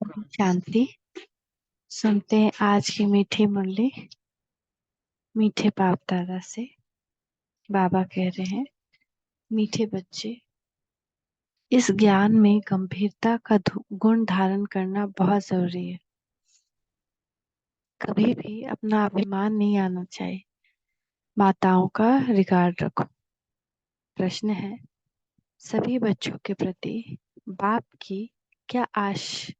शांति। सुनते हैं आज की मीठी मुरली मीठे बाप दादा से। बाबा कह रहे हैं, मीठे बच्चे, इस ज्ञान में गंभीरता का गुण धारण करना बहुत जरूरी है। कभी भी अपना अभिमान नहीं आना चाहिए। माताओं का रिगार्ड रखो। प्रश्न है, सभी बच्चों के प्रति बाप की क्या आश,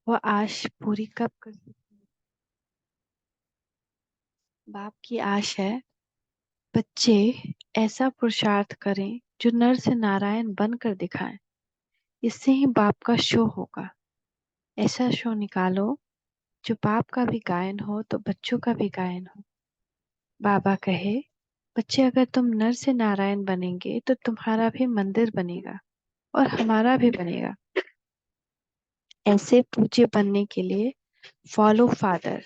वह आश पूरी कब कर सकते हैं? बाप की आश है, बच्चे ऐसा पुरुषार्थ करें जो नर से नारायण बनकर दिखाएं। इससे ही बाप का शो होगा। ऐसा शो निकालो जो बाप का भी गायन हो तो बच्चों का भी गायन हो। बाबा कहे, बच्चे अगर तुम नर से नारायण बनेंगे तो तुम्हारा भी मंदिर बनेगा और हमारा भी बनेगा। ऐसे पूज्य बनने के लिए फॉलो फादर।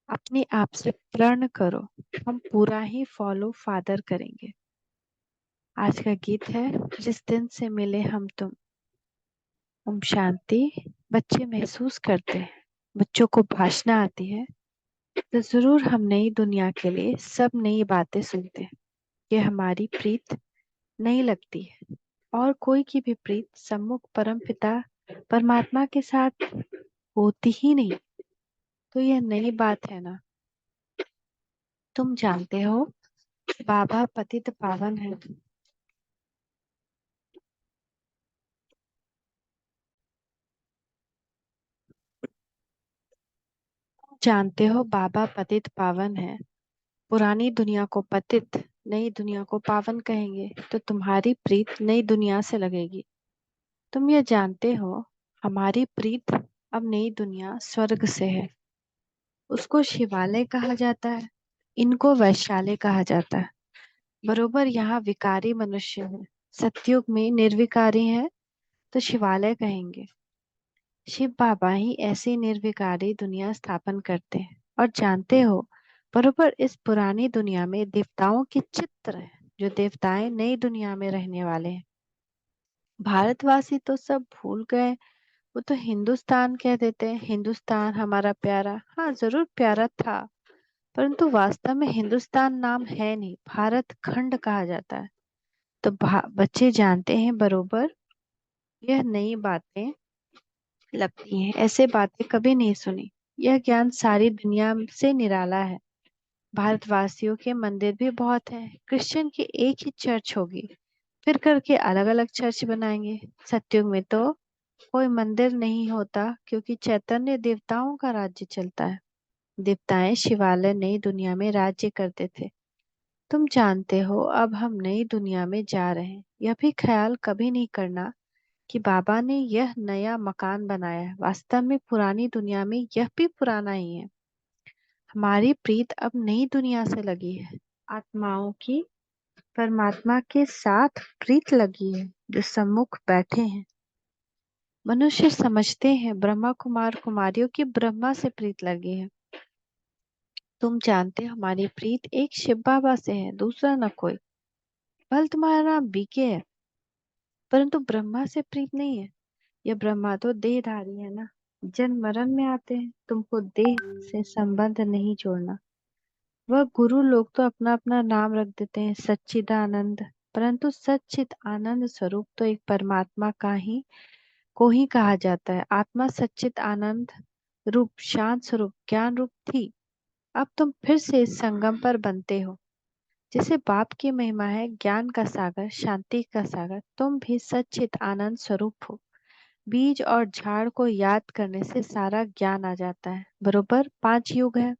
अपने आप से प्रण करो, हम पूरा ही फॉलो फादर करेंगे। आज का गीत है, जिस दिन से मिले हम तुम। ओम शांति। बच्चे महसूस करते हैं, बच्चों को भाषा आती है तो जरूर हम नई दुनिया के लिए सब नई बातें सुनते हैं। ये हमारी प्रीत नहीं लगती है और कोई की भी प्रीत सम्मुख परम पिता परमात्मा के साथ होती ही नहीं। तो यह नई बात है ना। तुम जानते हो बाबा पतित पावन है। जानते हो बाबा पतित पावन है। पुरानी दुनिया को पतित, नई दुनिया को पावन कहेंगे तो तुम्हारी प्रीत नई दुनिया से लगेगी। तुम ये जानते हो हमारी प्रीत अब नई दुनिया स्वर्ग से है। उसको शिवालय कहा जाता है, इनको वैश्यालय कहा जाता है। बरोबर यहाँ विकारी मनुष्य है, सतयुग में निर्विकारी है तो शिवालय कहेंगे। शिव बाबा ही ऐसी निर्विकारी दुनिया स्थापन करते हैं। और जानते हो बरोबर इस पुरानी दुनिया में देवताओं के चित्र हैं, जो देवताएं नई दुनिया में रहने वाले हैं। भारतवासी तो सब भूल गए, वो तो हिंदुस्तान कह देते हैं। हिंदुस्तान हमारा प्यारा, हाँ जरूर प्यारा था, परंतु वास्तव में हिंदुस्तान नाम है नहीं, भारत खंड कहा जाता है। तो बच्चे जानते हैं बरोबर यह नई बातें लगती हैं। ऐसे बातें कभी नहीं सुनी। यह ज्ञान सारी दुनिया से निराला है। भारतवासियों के मंदिर भी बहुत हैं। क्रिश्चियन की एक ही चर्च होगी, फिर करके अलग अलग चर्च बनाएंगे। सत्युग में तो कोई मंदिर नहीं होता, क्योंकि चैतन्य देवताओं का राज्य चलता है। देवताएं शिवालय नई दुनिया में राज्य करते थे। तुम जानते हो अब हम नई दुनिया में जा रहे हैं। यह भी ख्याल कभी नहीं करना कि बाबा ने यह नया मकान बनाया है। वास्तव में पुरानी दुनिया में यह भी पुराना ही है। हमारी प्रीत अब नई दुनिया से लगी है। आत्माओं की परमात्मा के साथ प्रीत लगी है, जो सम्मुख बैठे हैं। मनुष्य समझते हैं ब्रह्मा कुमार कुमारियों की ब्रह्मा से प्रीत लगी है। तुम जानते हो हमारी प्रीत एक शिव बाबा से है, दूसरा न कोई। भल तुम्हारा नाम बीके है, परंतु ब्रह्मा से प्रीत नहीं है। यह ब्रह्मा तो देहधारी है ना, जन्म मरण में आते हैं। तुमको देह से संबंध नहीं जोड़ना। वह गुरु लोग तो अपना अपना नाम रख देते हैं, सच्चिदानंद, परंतु सच्चिद आनंद स्वरूप तो एक परमात्मा का ही को ही कहा जाता है। आत्मा सच्चिद आनंद रूप शांत स्वरूप ज्ञान रूप थी। अब तुम फिर से इस संगम पर बनते हो। जैसे बाप की महिमा है ज्ञान का सागर, शांति का सागर, तुम भी सच्चिद आनंद स्वरूप हो। बीज और झाड़ को याद करने से सारा ज्ञान आ जाता है। बरोबर 5 युग है।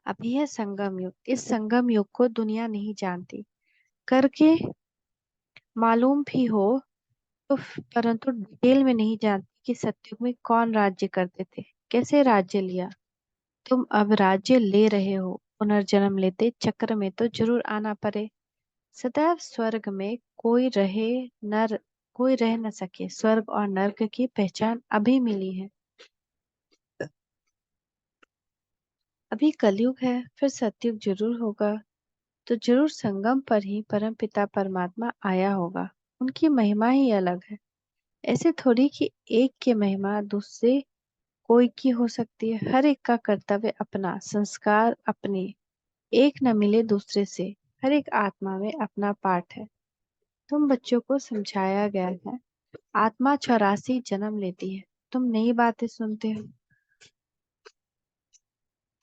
अभी है संगम युग। इस संगम युग को दुनिया नहीं जानती। करके मालूम भी हो तो परंतु डिटेल में नहीं जानती कि सतयुग में कौन राज्य करते थे, कैसे राज्य लिया। तुम अब राज्य ले रहे हो। पुनर्जन्म लेते चक्र में तो जरूर आना पड़े। सदैव स्वर्ग में कोई रह न सके। स्वर्ग और नर्क की पहचान अभी मिली है। अभी कलयुग है, फिर सतयुग जरूर होगा। तो जरूर संगम पर ही परम पिता परमात्मा आया होगा। उनकी महिमा ही अलग है। ऐसे थोड़ी कि एक की महिमा दूसरे कोई की हो सकती है। हर एक का कर्तव्य अपना, संस्कार अपने, एक न मिले दूसरे से। हर एक आत्मा में अपना पाठ है। तुम बच्चों को समझाया गया है, आत्मा 84 जन्म लेती है। तुम नई बातें सुनते हो।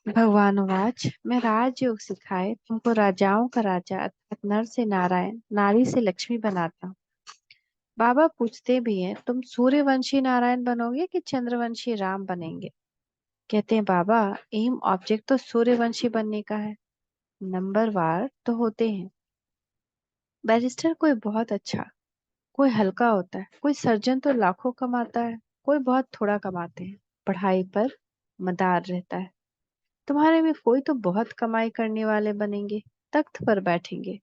भगवानुवाच, मैं राजयोग सिखाए तुमको राजाओं का राजा अर्थात नर से नारायण, नारी से लक्ष्मी बनाता हूँ। बाबा पूछते भी हैं, तुम सूर्यवंशी नारायण बनोगे कि चंद्रवंशी राम बनेंगे? कहते हैं, बाबा एम ऑब्जेक्ट तो सूर्यवंशी बनने का है। नंबरवार तो होते हैं। बैरिस्टर कोई बहुत अच्छा, कोई हल्का होता है, कोई सर्जन तो लाखों कमाता है, कोई बहुत थोड़ा कमाते हैं। पढ़ाई पर मदार रहता है। तुम्हारे में कोई तो बहुत कमाई करने वाले बनेंगे, तख्त पर बैठेंगे।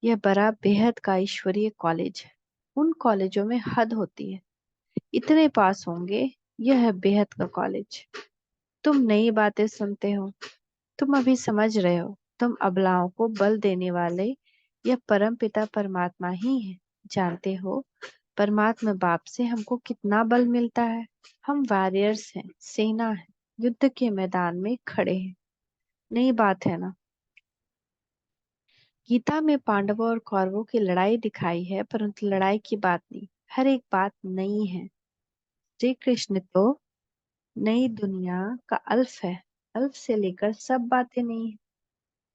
यह बड़ा बेहद का ईश्वरीय कॉलेज है। उन कॉलेजों में हद होती है, इतने पास होंगे। यह है बेहद का कॉलेज। तुम नई बातें सुनते हो। तुम अभी समझ रहे हो। तुम अबलाओं को बल देने वाले यह परम पिता परमात्मा ही है। जानते हो परमात्मा बाप से हमको कितना बल मिलता है। हम वॉरियर्स हैं, सेना है, युद्ध के मैदान में खड़े हैं। नई बात है ना? गीता में पांडवों और कौरवों की लड़ाई दिखाई है, परंतु लड़ाई की बात नहीं। हर एक बात नई है। श्री कृष्ण तो नई दुनिया का अल्फ है। अल्फ से लेकर सब बातें नई है।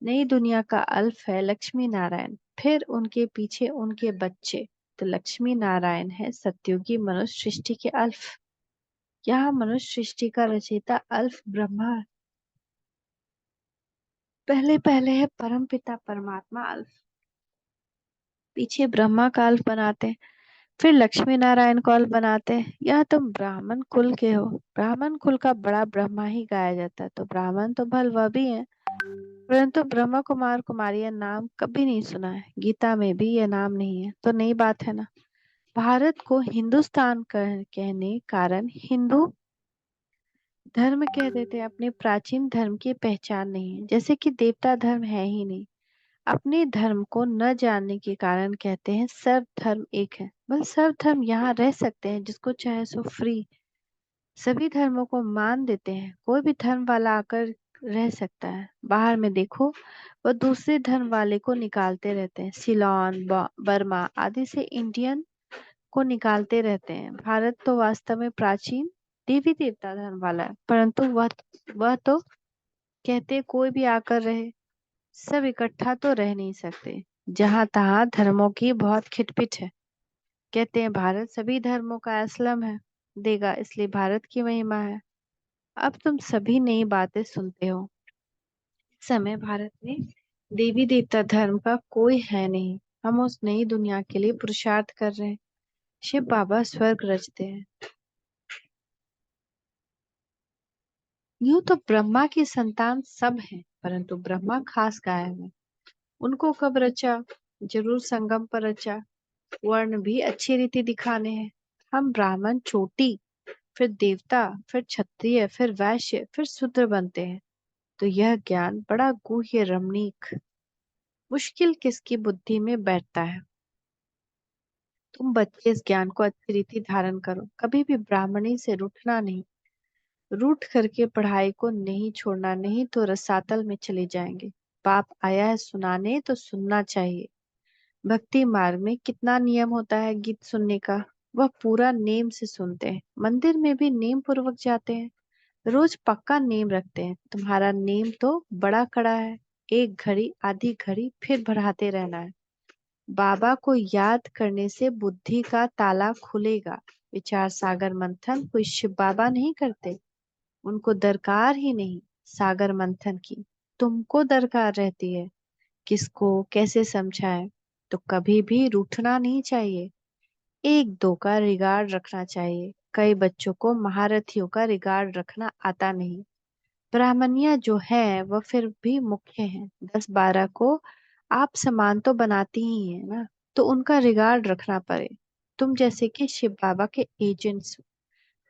नई दुनिया का अल्फ है लक्ष्मी नारायण, फिर उनके पीछे उनके बच्चे। तो लक्ष्मी नारायण है सत्युगी मनुष्य सृष्टि के अल्फ। यहाँ मनुष्य सृष्टि का रचयिता अल्फ ब्रह्मा। पहले पहले है परम पिता परमात्मा अल्फ। पीछे ब्रह्मा का अल्फ बनाते हैं, फिर लक्ष्मी नारायण को अल्फ बनाते हैं। यह तुम ब्राह्मण कुल के हो। ब्राह्मण कुल का बड़ा ब्रह्मा ही गाया जाता है, तो ब्राह्मण तो भल वह भी है, परंतु ब्रह्मा कुमार कुमारी यह नाम कभी नहीं सुना है। गीता में भी यह नाम नहीं है, तो नई बात है ना? भारत को हिंदुस्तान कहने कारण हिंदू धर्म कह देते हैं। अपने प्राचीन धर्म की पहचान नहीं है, जैसे कि देवता धर्म है ही नहीं। अपने धर्म को न जानने के कारण कहते हैं सर्व धर्म एक है। बस सर्व धर्म यहाँ रह सकते हैं, जिसको चाहे सो फ्री। सभी धर्मों को मान देते हैं, कोई भी धर्म वाला आकर रह सकता है। बाहर में देखो, वह दूसरे धर्म वाले को निकालते रहते हैं। सिलोन, बर्मा आदि से इंडियन को निकालते रहते हैं। भारत तो वास्तव में प्राचीन देवी देवता धर्म वाला है, परंतु वह तो कहते कोई भी आकर रहे, सब इकट्ठा तो रह नहीं सकते। जहां तहां धर्मों की बहुत खिटपिट है। कहते हैं भारत सभी धर्मों का असलम है, देगा, इसलिए भारत की महिमा है। अब तुम सभी नई बातें सुनते हो। इस समय भारत में देवी देवता धर्म का कोई है नहीं। हम उस नई दुनिया के लिए पुरुषार्थ कर रहे हैं। शिव बाबा स्वर्ग रचते हैं। यूं तो ब्रह्मा की संतान सब हैं, परंतु ब्रह्मा खास गायब है। उनको कब रचा? जरूर संगम पर रचा। वर्ण भी अच्छी रीति दिखाने हैं। हम ब्राह्मण चोटी, फिर देवता, फिर क्षत्रिय, फिर वैश्य, फिर शूद्र बनते हैं। तो यह ज्ञान बड़ा गुह्य रमणीक, मुश्किल किसकी बुद्धि में बैठता है। तुम बच्चे इस ज्ञान को अच्छी रीति धारण करो। कभी भी ब्राह्मणी से रूठना नहीं। रूठ करके पढ़ाई को नहीं छोड़ना, नहीं तो रसातल में चले जाएंगे। बाप आया है सुनाने, तो सुनना चाहिए। भक्ति मार्ग में कितना नियम होता है गीत सुनने का, वह पूरा नेम से सुनते हैं। मंदिर में भी नेम पूर्वक जाते हैं। रोज पक्का नेम रखते हैं। तुम्हारा नेम तो बड़ा कड़ा है। एक घड़ी, आधी घड़ी, फिर बढ़ाते रहना है। बाबा को याद करने से बुद्धि का ताला खुलेगा। विचार सागर मंथन कोई शिव बाबा नहीं करते। उनको दरकार ही नहीं सागर मंथन की। तुमको दरकार रहती है। किसको कैसे समझाए? तो कभी भी रूठना नहीं चाहिए। एक दो का रिगार्ड रखना चाहिए। कई बच्चों को महारथियों का रिगार्ड रखना आता नहीं। ब्राह्मणियां जो है वह फिर भी मुख्य हैं। 10-12 को आप समान तो बनाती ही है ना, तो उनका रिगार्ड रखना पड़े। तुम जैसे कि शिव बाबा के एजेंट्स।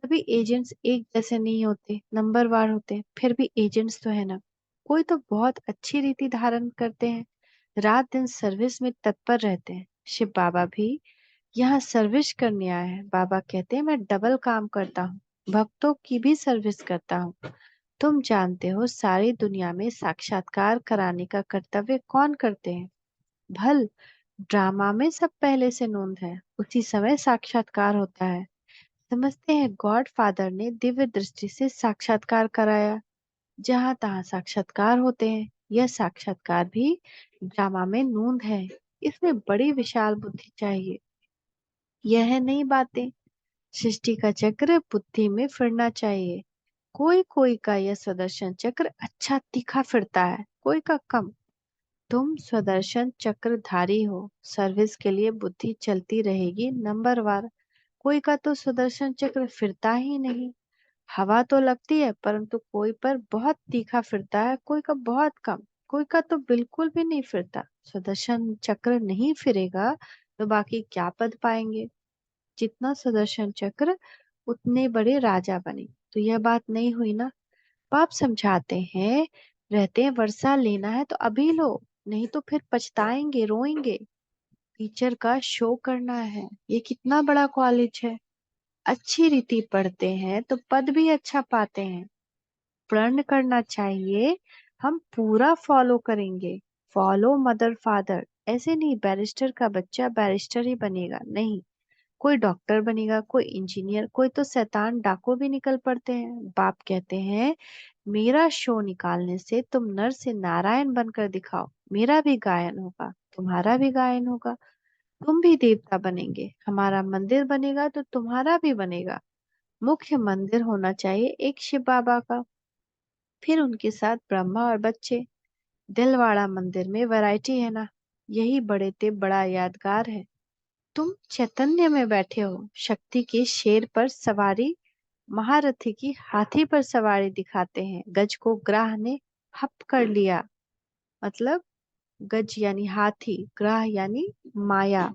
सभी एजेंट्स एक जैसे नहीं होते, नंबरवार होते हैं, फिर भी एजेंट्स तो है ना। कोई तो बहुत अच्छी रीति धारण करते हैं, रात दिन सर्विस में तत्पर रहते हैं। शिव बाबा भी यहाँ सर्विस करने आया है। बाबा कहते हैं मैं डबल काम करता हूँ, भक्तों की भी सर्विस करता हूँ। तुम जानते हो सारी दुनिया में साक्षात्कार कराने का कर्तव्य कौन करते हैं? भल ड्रामा में सब पहले से नोंद है, उसी समय साक्षात्कार होता है। समझते हैं गॉड फादर ने दिव्य दृष्टि से साक्षात्कार कराया। जहां तहां साक्षात्कार होते हैं। यह साक्षात्कार भी ड्रामा में नोंद है। इसमें बड़ी विशाल बुद्धि चाहिए। यह है नई बातें। सृष्टि का चक्र बुद्धि में फिरना चाहिए। कोई कोई का यह सुदर्शन चक्र अच्छा तीखा फिरता है, कोई का कम। तुम स्वदर्शन चक्रधारी हो, सर्विस के लिए बुद्धि चलती रहेगी नंबरवार। कोई का तो सुदर्शन चक्र फिरता ही नहीं। हवा तो लगती है परंतु कोई पर बहुत तीखा फिरता है, कोई का बहुत कम। कोई का तो बिल्कुल भी नहीं फिरता। सुदर्शन चक्र नहीं फिरेगा तो बाकी क्या पद पाएंगे? जितना सुदर्शन चक्र उतने बड़े राजा बने। तो यह बात नहीं हुई ना? बाप समझाते हैं, रहते हैं वर्षा लेना है तो अभी लो, नहीं तो फिर पछताएंगे, रोएंगे। टीचर का शो करना है। ये कितना बड़ा कॉलेज है। अच्छी रीति पढ़ते हैं तो पद भी अच्छा पाते हैं। प्रण करना चाहिए, हम पूरा फॉलो करेंगे। Follow mother father. ऐसे नहीं बैरिस्टर का बच्चा बैरिस्टर ही बनेगा, नहीं। कोई डॉक्टर बनेगा, कोई इंजीनियर, कोई तो शैतान डाकू भी निकल पड़ते हैं। बाप कहते हैं मेरा शो निकालने से तुम नर से नारायण बनकर दिखाओ। मेरा भी गायन होगा, तुम्हारा भी गायन होगा। तुम भी देवता बनेंगे, हमारा मंदिर बनेगा तो तुम्हारा भी बनेगा। मुख्य मंदिर होना चाहिए एक शिव बाबा का, फिर उनके साथ ब्रह्मा और बच्चे। दिलवाड़ा मंदिर में वैरायटी है ना, यही बड़े ते बड़ा यादगार है। तुम चैतन्य में बैठे हो, शक्ति के शेर पर सवारी, महारथी की हाथी पर सवारी दिखाते हैं। गज को ग्राह ने हप कर लिया। मतलब गज यानी हाथी, ग्राह यानी माया।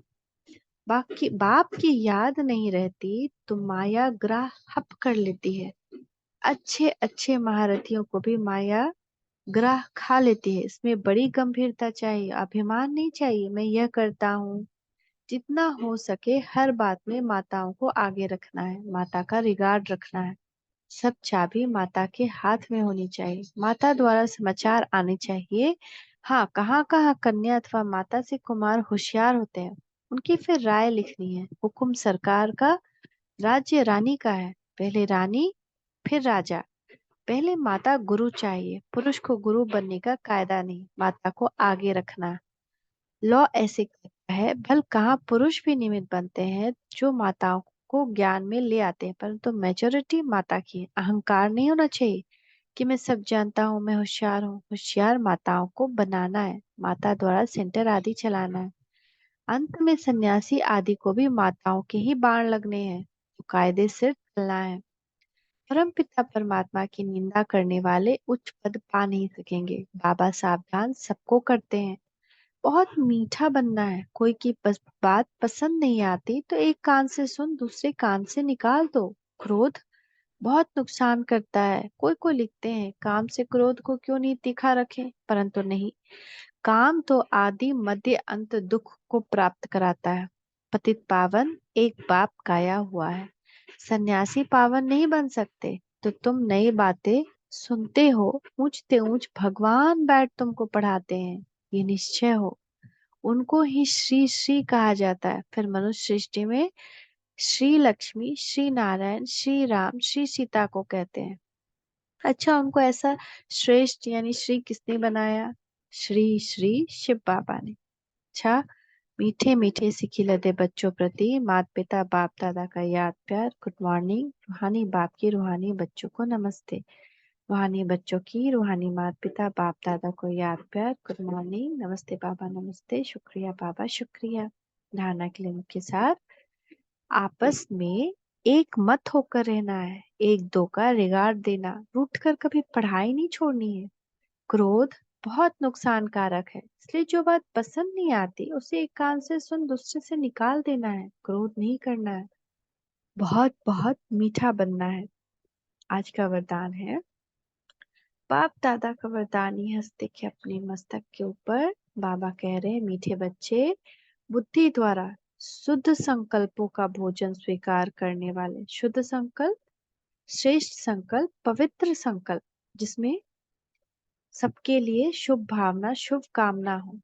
बाकी बाप की याद नहीं रहती तो माया ग्राह हप कर लेती है। अच्छे अच्छे महारथियों को भी माया ग्राह खा लेती है। इसमें बड़ी गंभीरता चाहिए, अभिमान नहीं चाहिए मैं यह करता हूँ। जितना हो सके हर बात में माताओं को आगे रखना है, माता का रिगार्ड रखना है। सब चाबी माता के हाथ में होनी चाहिए, माता द्वारा समाचार आने चाहिए। हाँ, कहाँ कहाँ कन्या अथवा माता से कुमार होशियार होते हैं, उनकी फिर राय लिखनी है। हुक्म सरकार का, राज्य रानी का है। पहले रानी फिर राजा। पहले माता गुरु चाहिए, पुरुष को गुरु बनने का कायदा नहीं, माता को आगे रखना। लॉ ऐसे कहता है, भल कहाँ पुरुष भी निमित्त बनते हैं जो माताओं को ज्ञान में ले आते हैं, परंतु मेजोरिटी माता की है। अहंकार नहीं होना चाहिए कि मैं सब जानता हूँ, मैं होशियार हूँ। होशियार माताओं को बनाना है, माता द्वारा सेंटर आदि चलाना है। अंत में सन्यासी आदि को भी माताओं के ही बाण लगने हैं, तो कायदे से चलना है। परम पिता परमात्मा की निंदा करने वाले उच्च पद पा नहीं सकेंगे। बाबा सावधान सबको करते हैं। बहुत मीठा बनना है। कोई की बात पसंद नहीं आती तो एक कान से सुन, दूसरे कान से निकाल दो। क्रोध बहुत नुकसान करता है। कोई को लिखते हैं काम से क्रोध को क्यों नहीं तीखा रखें, परंतु नहीं, काम तो आदि मध्य अंत दुख को प्राप्त कराता है। पतित पावन एक बाप गाया हुआ है। सन्यासी पावन नहीं बन सकते। तो तुम नई बातें सुनते हो, ऊंचते ऊंच भगवान बैठ तुमको पढ़ाते हैं, ये निश्चय हो। उनको ही श्री श्री कहा जाता है। फिर मनुष्य सृष्टि में श्री लक्ष्मी, श्री नारायण, श्री राम, श्री सीता को कहते हैं। अच्छा, उनको ऐसा श्रेष्ठ यानी श्री किसने बनाया? श्री श्री शिव बाबा ने। अच्छा, मीठे मीठे सिखिलते बच्चों प्रति माता पिता बाप दादा का याद प्यार। Good morning. रूहानी बाप की रूहानी बच्चों को नमस्ते। रूहानी बच्चों की रूहानी माता पिता बाप दादा को याद प्यार। गुड मॉर्निंग, नमस्ते बाबा, नमस्ते, शुक्रिया बाबा, शुक्रिया। धारणा के लिए मुख्य सार, आपस में एक मत होकर रहना है, एक दो का रिगार्ड देना, रूठ कर कभी पढ़ाई नहीं छोड़नी है। क्रोध बहुत नुकसान कारक है, इसलिए जो बात पसंद नहीं आती उसे एक कान से सुन, दूसरे से निकाल देना है। क्रोध नहीं करना है, बहुत बहुत मीठा बनना है। आज का वरदान है, बाप दादा का वरदान ही हंसते के अपने मस्तक के ऊपर। बाबा कह रहे हैं मीठे बच्चे, बुद्धि द्वारा शुद्ध संकल्पों का भोजन स्वीकार करने वाले। शुद्ध संकल्प, श्रेष्ठ संकल्प, पवित्र संकल्प, जिसमें सबके लिए शुभ भावना, शुभ कामना हो।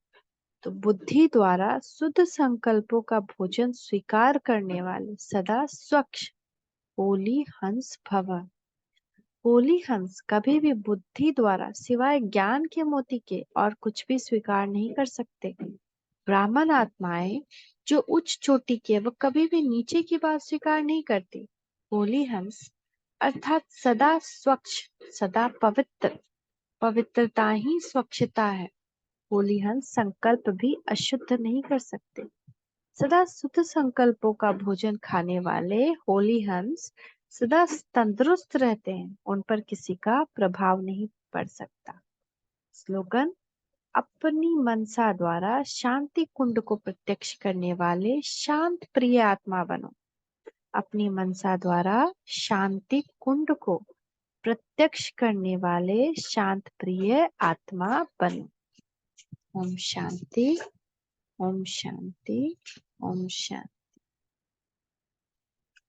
तो बुद्धि द्वारा शुद्ध संकल्पों का भोजन स्वीकार करने वाले सदा स्वच्छ होली हंस भव। होली हंस कभी भी बुद्धि द्वारा सिवाय ज्ञान के मोती के और कुछ भी स्वीकार नहीं कर सकते। ब्राह्मण आत्माएं जो उच्च चोटी के, वो कभी भी नीचे की बात स्वीकार नहीं करती। होली हंस अर्थात सदा स्वच्छ, सदा पवित्र, पवित्रता ही स्वच्छता है। होली हंस संकल्प भी अशुद्ध नहीं कर सकते। सदा शुद्ध संकल्पों का भोजन खाने वाले होली हंस सदा तंदुरुस्त रहते हैं, उन पर किसी का प्रभाव नहीं पड़ सकता। स्लोगन, अपनी मनसा द्वारा शांति कुंड को प्रत्यक्ष करने वाले शांत प्रिय आत्मा बनो। अपनी मनसा द्वारा शांति कुंड को प्रत्यक्ष करने वाले शांत प्रिय आत्मा बनो। ओम शांति, ओम शांति, ओम शांति।